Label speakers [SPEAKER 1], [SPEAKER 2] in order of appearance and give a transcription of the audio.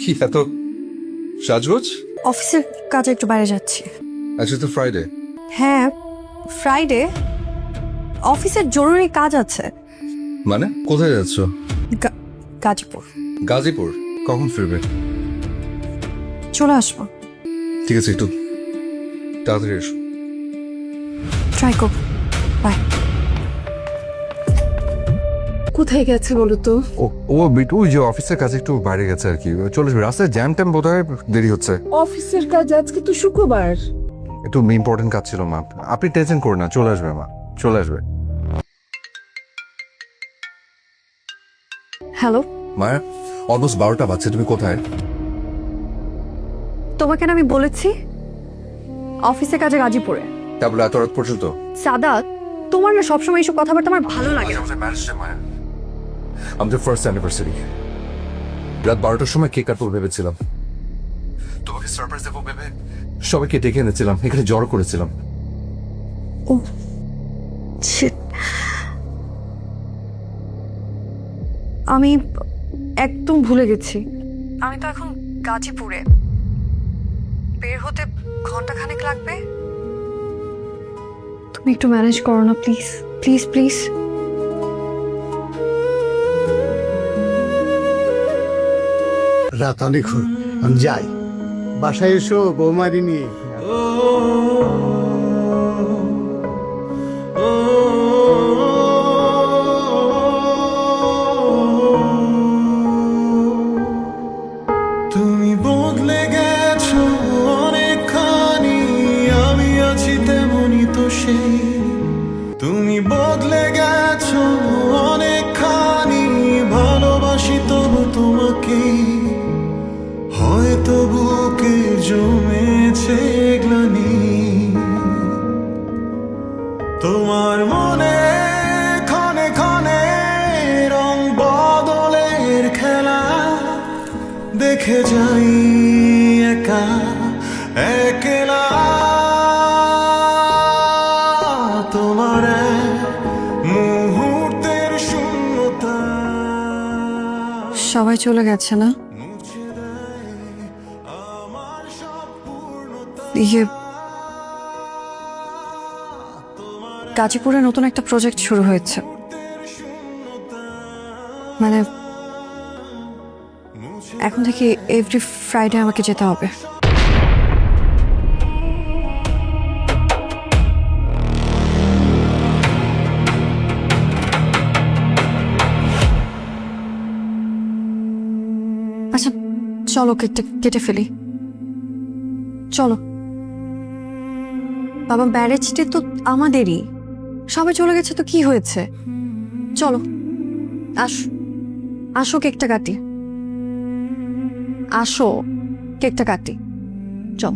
[SPEAKER 1] কি এত সাজগোজ?
[SPEAKER 2] অফিসের কাজে একটু বাইরে যাচ্ছি।
[SPEAKER 1] আজকে তো ফ্রাইডে।
[SPEAKER 2] হ্যাঁ, ফ্রাইডে অফিসের জরুরি কাজ আছে।
[SPEAKER 1] মানে কোথায় যাচ্ছ?
[SPEAKER 2] গাজীপুর।
[SPEAKER 1] গাজীপুর? কখন ফিরবে?
[SPEAKER 2] চলে আসবো।
[SPEAKER 1] ঠিক আছে, একটু তাড়াতাড়ি এসো।
[SPEAKER 2] ট্রাই করব। বাই।
[SPEAKER 3] কোথায় গেছে বলো তো?
[SPEAKER 1] ও বিটু ওই যে অফিসের কাছে একটু বাইরে গেছে আর কি, চলে আসবে। রাস্তায় জ্যাম ট্যাম বোধ হয়, দেরি হচ্ছে।
[SPEAKER 3] অফিসের কাজ আজকে তো শুক্রবার।
[SPEAKER 1] একটু ইম্পর্টেন্ট কাজ ছিল মা, আপনি টেনশন করুন না, চলে আসবে মা, চলে আসবে।
[SPEAKER 2] হ্যালো,
[SPEAKER 1] মায়া, অলমোস্ট 12টা বাজছে, তুমি কোথায়?
[SPEAKER 2] তোমাকে না আমি বলেছি অফিসের কাজে গাজীপুরে।
[SPEAKER 1] তারপরে এত রাত পর্যন্ত?
[SPEAKER 2] সাদাত, তোমার না সবসময় এইসব কথাবার্তা আমার ভালো লাগে না।
[SPEAKER 1] আমাদের ফার্স্ট অ্যানিভার্সারি, রাত 12টার সময় কেক কাটবো ভেবেছিলাম, তোমাকে সারপ্রাইজ দেবো ভেবে সবাইকে ডেকে এনেছিলাম, এখানে জড়ো করেছিলাম।
[SPEAKER 2] ও শিট, আমি একদম ভুলে গেছি। আমি তো এখন গাজীপুরে, বের হতে ঘন্টাখানেক লাগবে। তুমি একটু ম্যানেজ করো না প্লিজ, প্লিজ প্লিজ।
[SPEAKER 4] রাত অনেক হল, আমি যাই। বাসায় এসো বৌমারি নিয়ে।
[SPEAKER 5] তুমি বদলে গেছো অনেকখানি, আমি আছি তেমনই তো সেই। তুমি বদলে গেছো অনেকখানি, ভালোবাসি তবু তোমাকে। হয়তো বুকে জমেছে গ্লানি, তোমার মনে ক্ষণে ক্ষণে রং বদলের খেলা দেখে যাই একা একলা। তোমার মুহূর্তের শূন্যতা
[SPEAKER 2] সবাই চলে গেছে না?
[SPEAKER 5] মুছে দেয় আমার সব পূর্ণতা।
[SPEAKER 2] ইয়ে, গাজীপুরে নতুন একটা প্রজেক্ট শুরু হয়েছে, মানে এখন থেকে এভরি ফ্রাইডে আমাকে যেতে হবে। আচ্ছা চলো, কেকটা কেটে ফেলি, চলো। বাবা, ব্যারেজ ডে তো আমাদেরই, সবাই চলে গেছে তো কি হয়েছে, চলো আসো কেকটা কাটি, আসো কেকটা কাটি, চল।